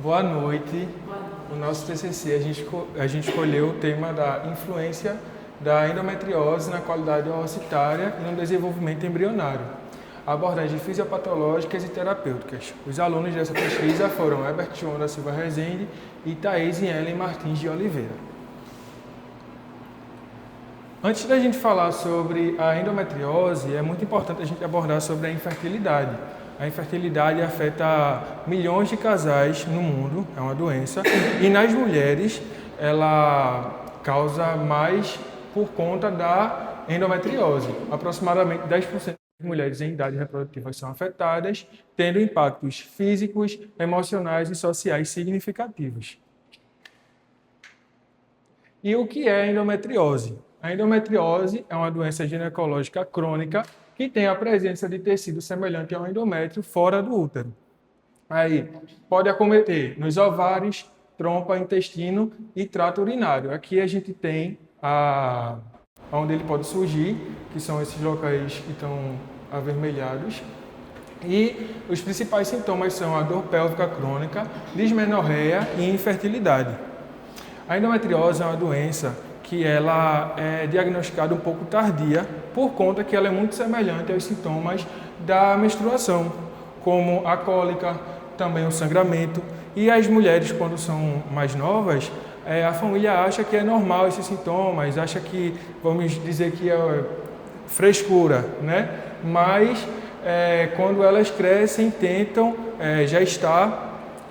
Boa noite. No nosso TCC, a gente escolheu o tema da influência da endometriose na qualidade oocytária e no desenvolvimento embrionário, abordagens fisiopatológicas e terapêuticas. Os alunos dessa pesquisa foram Herbert João da Silva Rezende e Thaís Ellen Martins de Oliveira. Antes da gente falar sobre a endometriose, é muito importante a gente abordar sobre a infertilidade. A infertilidade afeta milhões de casais no mundo, é uma doença, e nas mulheres ela causa mais por conta da endometriose. Aproximadamente 10% das mulheres em idade reprodutiva são afetadas, tendo impactos físicos, emocionais e sociais significativos. E o que é a endometriose? A endometriose é uma doença ginecológica crônica que tem a presença de tecido semelhante ao endométrio fora do útero. Aí, pode acometer nos ovários, trompa, intestino e trato urinário. Aqui a gente tem onde ele pode surgir, que são esses locais que estão avermelhados. E os principais sintomas são a dor pélvica crônica, dismenorreia e infertilidade. A endometriose é uma doença que ela é diagnosticada um pouco tardia, por conta que ela é muito semelhante aos sintomas da menstruação, como a cólica, também o sangramento. E as mulheres, quando são mais novas, a família acha que é normal esses sintomas, acha que, vamos dizer que é frescura, né? Mas quando elas crescem, tentam,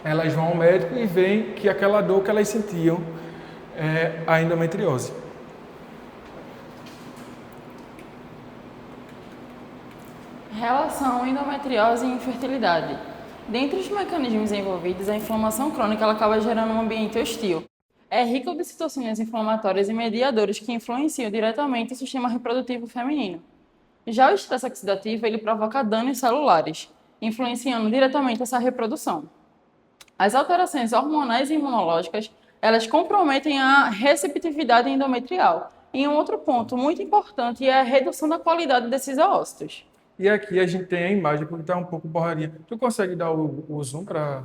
elas vão ao médico e veem que aquela dor que elas sentiam é a endometriose. Relação endometriose e infertilidade. Dentre os mecanismos envolvidos, a inflamação crônica ela acaba gerando um ambiente hostil. É rico de citocinas inflamatórias e mediadores que influenciam diretamente o sistema reprodutivo feminino. Já o estresse oxidativo ele provoca danos celulares, influenciando diretamente essa reprodução. As alterações hormonais e imunológicas elas comprometem a receptividade endometrial. E um outro ponto muito importante é a redução da qualidade desses ócitos. E aqui a gente tem a imagem, porque está um pouco borradinha. Tu consegue dar o zoom para...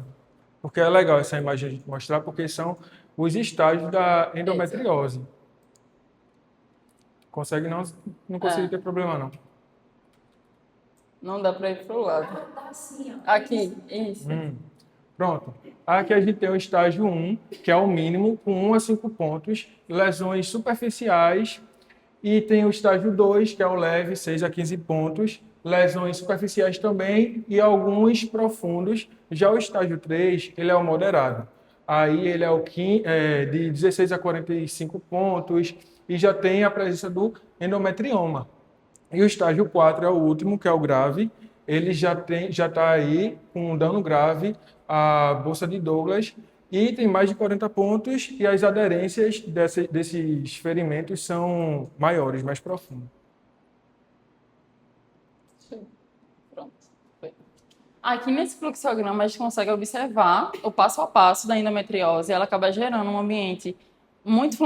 Porque é legal essa imagem a gente mostrar, porque são os estágios da endometriose. Consegue não? Não consegui ter problema, não. Não dá para ir para o lado. Aqui, isso. Pronto. Aqui a gente tem o estágio 1, que é o mínimo, com 1 a 5 pontos, lesões superficiais. E tem o estágio 2, que é o leve, 6 a 15 pontos, lesões superficiais também e alguns profundos. Já o estágio 3, ele é o moderado. Aí ele é de 16 a 45 pontos e já tem a presença do endometrioma. E o estágio 4 é o último, que é o grave. Ele já está aí com um dano grave à bolsa de Douglas e tem mais de 40 pontos e as aderências desses ferimentos são maiores, mais profundas. Pronto. Aqui nesse fluxograma a gente consegue observar o passo a passo da endometriose. Ela acaba gerando um ambiente muito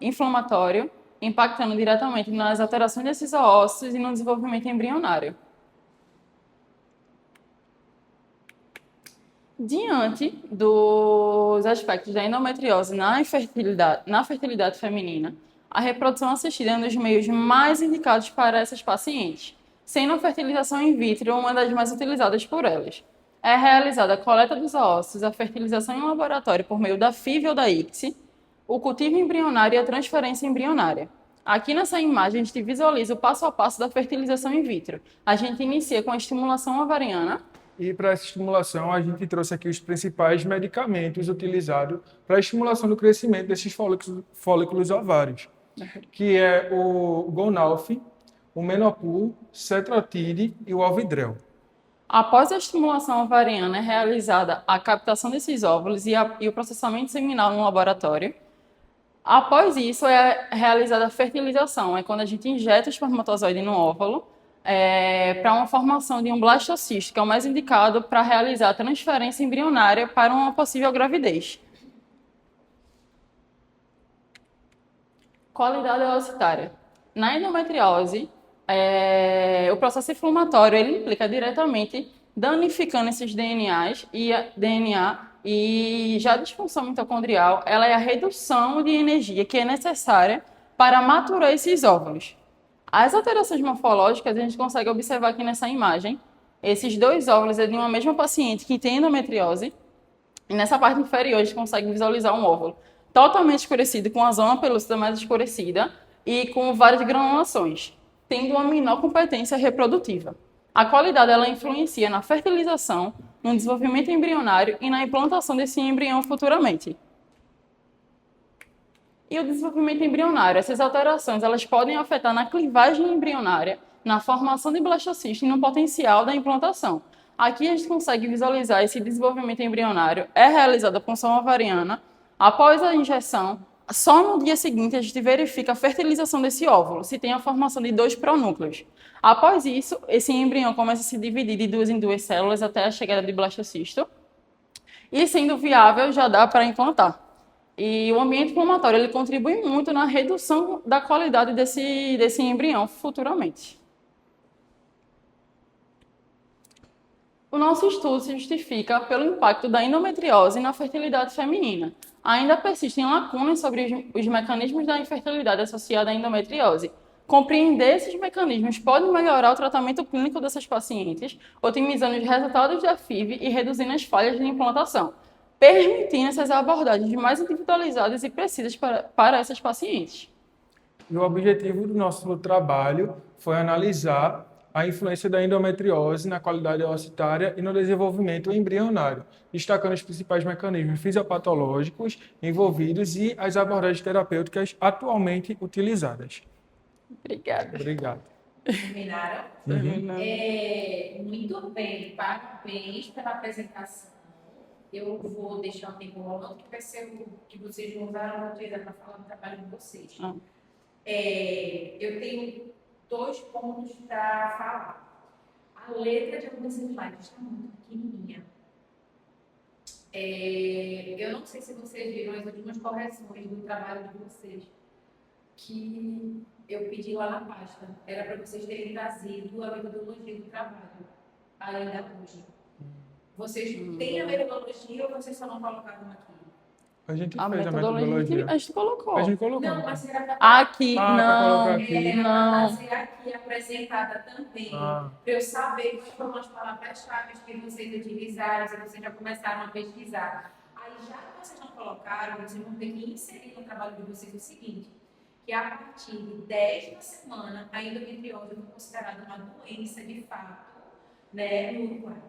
inflamatório, impactando diretamente nas alterações desses ósseos e no desenvolvimento embrionário. Diante dos aspectos da endometriose na fertilidade feminina, a reprodução assistida é um dos meios mais indicados para essas pacientes, sendo a fertilização in vitro uma das mais utilizadas por elas. É realizada a coleta dos óvulos, a fertilização em laboratório por meio da FIV ou da ICSI, o cultivo embrionário e a transferência embrionária. Aqui nessa imagem a gente visualiza o passo a passo da fertilização in vitro. A gente inicia com a estimulação ovariana. E para essa estimulação, a gente trouxe aqui os principais medicamentos utilizados para a estimulação do crescimento desses folículos ovários, que é o Gonalf, o Menopur, Cetrotide e o Alvidrel. Após a estimulação ovariana, é realizada a captação desses óvulos e o processamento seminal no laboratório. Após isso, é realizada a fertilização, é quando a gente injeta o espermatozoide no óvulo, para uma formação de um blastocisto, que é o mais indicado para realizar a transferência embrionária para uma possível gravidez. Qualidade oocytária. Na endometriose, o processo inflamatório ele implica diretamente danificando esses DNA e já a disfunção mitocondrial, ela é a redução de energia que é necessária para maturar esses óvulos. As alterações morfológicas a gente consegue observar aqui nessa imagem. Esses dois óvulos é de uma mesma paciente que tem endometriose. E nessa parte inferior a gente consegue visualizar um óvulo totalmente escurecido, com a zona pelúcida mais escurecida e com várias granulações, tendo uma menor competência reprodutiva. A qualidade ela influencia na fertilização, no desenvolvimento embrionário e na implantação desse embrião futuramente. E o desenvolvimento embrionário, essas alterações elas podem afetar na clivagem embrionária, na formação de blastocisto e no potencial da implantação. Aqui a gente consegue visualizar esse desenvolvimento embrionário, é realizado a punção ovariana, após a injeção, só no dia seguinte a gente verifica a fertilização desse óvulo, se tem a formação de 2 pronúcleos. Após isso, esse embrião começa a se dividir de 2 em 2 células até a chegada de blastocisto, e sendo viável já dá para implantar. E o ambiente inflamatório ele contribui muito na redução da qualidade desse embrião futuramente. O nosso estudo se justifica pelo impacto da endometriose na fertilidade feminina. Ainda persistem lacunas sobre os mecanismos da infertilidade associada à endometriose. Compreender esses mecanismos pode melhorar o tratamento clínico dessas pacientes, otimizando os resultados da FIV e reduzindo as falhas de implantação, permitindo essas abordagens mais individualizadas e precisas para essas pacientes. E o objetivo do nosso trabalho foi analisar a influência da endometriose na qualidade ossitária e no desenvolvimento embrionário, destacando os principais mecanismos fisiopatológicos envolvidos e as abordagens terapêuticas atualmente utilizadas. Obrigada. Obrigado. Terminaram? Terminando. Muito bem, parabéns pela apresentação. Eu vou deixar o tempo rolando, que vai ser o que vocês vão usar a roteira para falar do trabalho de vocês. Eu tenho 2 pontos para falar. A letra de alguns slides está muito pequenininha. Eu não sei se vocês viram as últimas correções do trabalho de vocês, que eu pedi lá na pasta. Era para vocês terem trazido a metodologia do trabalho, ainda hoje. Vocês têm a metodologia ou vocês só não colocaram aqui? A gente A fez metodologia a gente colocou. A gente colocou. Não, mas era para Aqui, para não, colocar aqui. não. ser aqui apresentada também, para eu saber quais foram as palavras-chave que vocês utilizaram, se vocês já começaram a pesquisar. Aí, já que vocês não colocaram, vocês vão ter que inserir no trabalho de vocês o seguinte, que a partir de 10 da semana, a endometriose é considerada uma doença de fato, né, no Uruguai.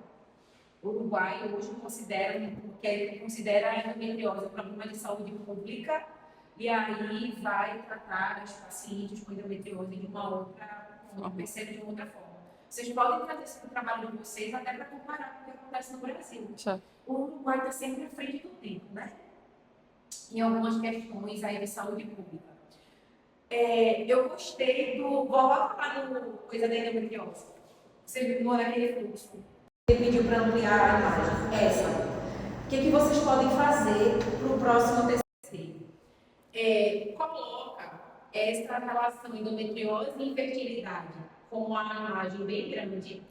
O Uruguai hoje considera a endometriose um problema de saúde pública e aí vai tratar os pacientes com endometriose de uma outra forma. Vocês podem trazer isso para o trabalho de vocês até para comparar com o que acontece no Brasil. Certo. O Uruguai está sempre à frente do tempo, né? Em algumas questões aí de saúde pública. Eu gostei do... Vou falar no coisa da endometriose. Você viu naquele fluxo. Ele pediu para ampliar a imagem. Essa. O que vocês podem fazer para o próximo TCC? Coloca essa relação endometriose e infertilidade com uma imagem bem grande.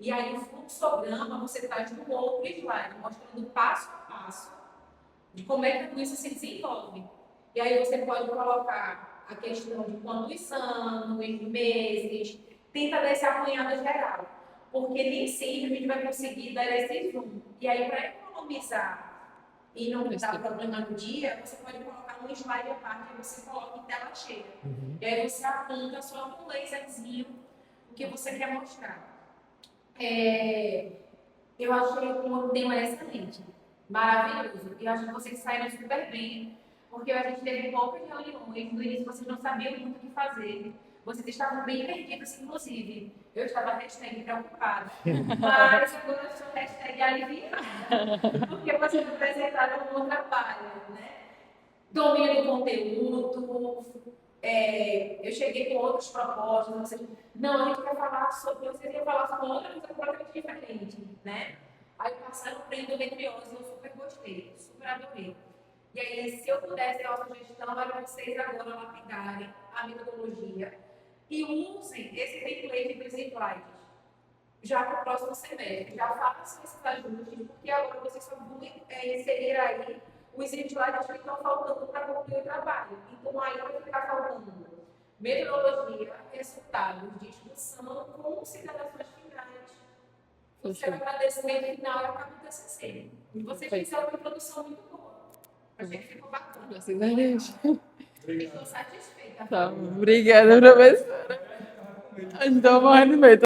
E aí o fluxograma você traz no outro slide, mostrando passo a passo de como é que a doença se desenvolve. E aí você pode colocar a questão de quantos anos, meses, tenta dar esse apanhado geral. Porque nem sempre a gente vai conseguir dar esse zoom. E aí, para economizar e não dar problema no dia, você pode colocar um slide à parte e você coloca em tela cheia. E aí você aponta só com um laserzinho o que você quer mostrar. Eu achei o tema excelente, maravilhoso. E eu acho que vocês saíram super bem, porque a gente teve poucas reuniões, no início vocês não sabiam muito o que fazer. Vocês estavam bem perdidos, inclusive. Eu estava hashtag preocupada. Mas agora eu sou hashtag aliviada. Porque vocês apresentaram um bom trabalho, né? Domínio do conteúdo. Eu cheguei com outras propostas. Vocês, não, a gente vai falar sobre... Vocês iam falar sobre outra coisa completamente diferente, né? Aí passaram para endometriose, eu super gostei, super adorei. E aí, se eu pudesse dar uma sugestão, era vocês agora lapidarem a metodologia e usem esse template dos slides. já para o próximo semestre. Já façam esses ajustes, porque agora vocês só vão inserir aí os slides que estão faltando para concluir o trabalho. Então, aí vai ficar faltando metodologia, resultados, discussão, considerações finais, o seu agradecimento final e acaba o TCC. E vocês fizeram uma introdução muito boa. Achei que ficou bacana. Graças a Deus. Estou satisfeita. Tá, obrigada, professora. A gente tava morrendo de medo.